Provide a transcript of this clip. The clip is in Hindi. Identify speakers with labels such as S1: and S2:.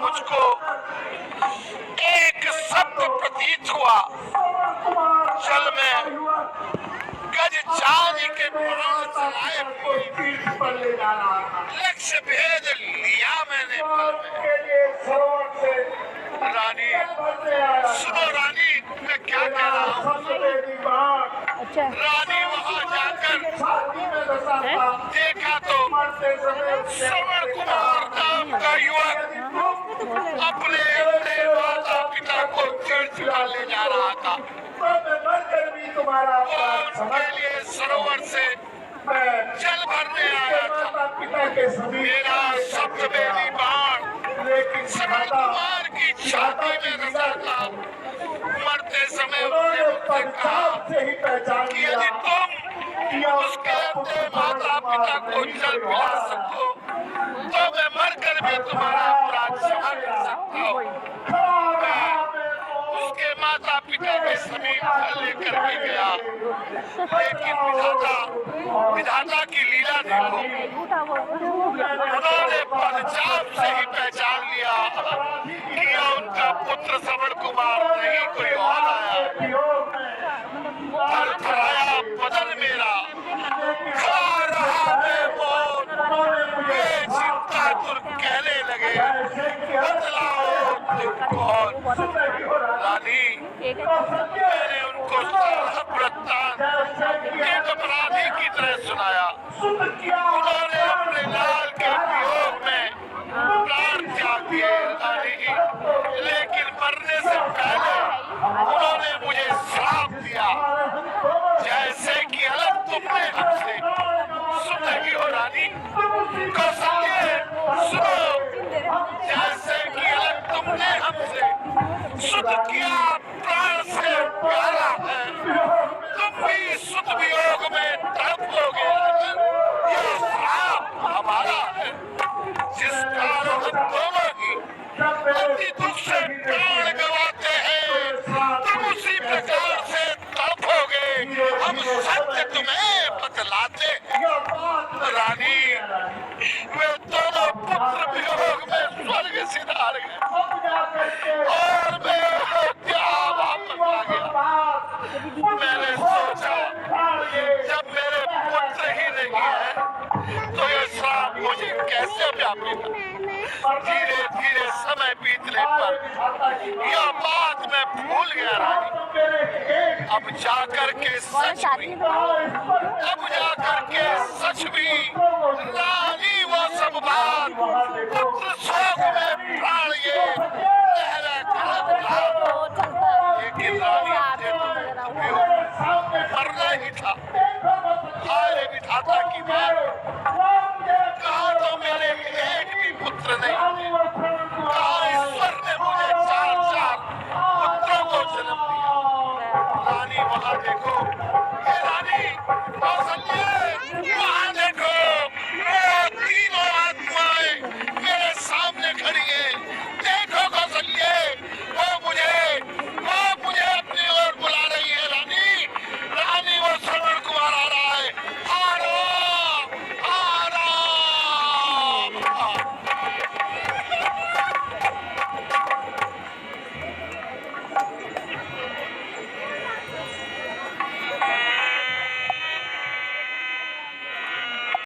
S1: मुझको एक शब्द प्रतीत हुआ, चल में गज चांदी के प्राण चलाए लक्ष्य भेद लिया मैंने पल में। रानी सुनो रानी, मैं क्या कह रहा हूँ। रानी वहाँ जाकर देखा तो श्रवण कुमार नाम का युवक अपने माता पिता को तीर्थ पर ले जा रहा था। उनके लिए सरोवर से जल भरने आया था। मेरा शब्द मेरी बाण श्रवण कुमार की छाती में रचा था। मरते समय उसने मुझसे कहा कि यदि तुम उसके अपने माता पिता को जल पिला सको तो मैं मरकर भी तुम्हारा अपराध क्षमा कर सकता हूँ। उसके माता पिता के समीप लेकर भी गया, लेकिन विधाता की लीला देखो, उन्होंने पदचाप से ही पहचान लिया कि उनका पुत्र श्रवण कुमार नहीं कोई और आया। थरथराया बदन मेरा, खा रहा मैं मौत, ये चिंता तुर कहने लगे बतलाओ कौन। रानी मैंने उनको वृत्तांत एक अपराधी की तरह सुनाया। उन्होंने अपने लाल के वियोग में प्राण त्याग दिए रानी, लेकिन मरने से पहले उन्होंने मुझे श्राप दिया, जैसे कि अलग तुमने हमसे। सुन रही हो रानी, कौशल्य सुनो, जैसे कि अलग तुमने हमसे सुध किया प्राण से प्यारा है, तुम भी सुध वियोग में तड़पोगे। यह श्राप हमारा है, जिस कारण हम दोनों ही अति दुख से प्राण गंवाते हैं, तुम उसी प्रकार से तड़पोगे। हम सत्य तुम्हें बतलाते हैं रानी, वे दोनों पुत्र वियोग में स्वर्ग सिधार गए और मैं क्या वापस आ गया। मैंने सोचा जब मेरे पुत्र ही नहीं है तो यह श्राप मुझे कैसे व्यापेगा। धीरे धीरे समय बीतने पर यह बात मैं भूल गया रानी। अब जाकर के सच हुई, अब जाकर के सच हुई रानी वो सब बात। पुत्र शोक में प्राण ये लहरा लेकिन रानी मरना ही था। हाय विधाता की बात, कहा तो मेरे एक भी पुत्र नहीं, कहा ईश्वर ने मुझे 4 पुत्रों को जन्म दिया। रानी वहाँ देखो, हे रानी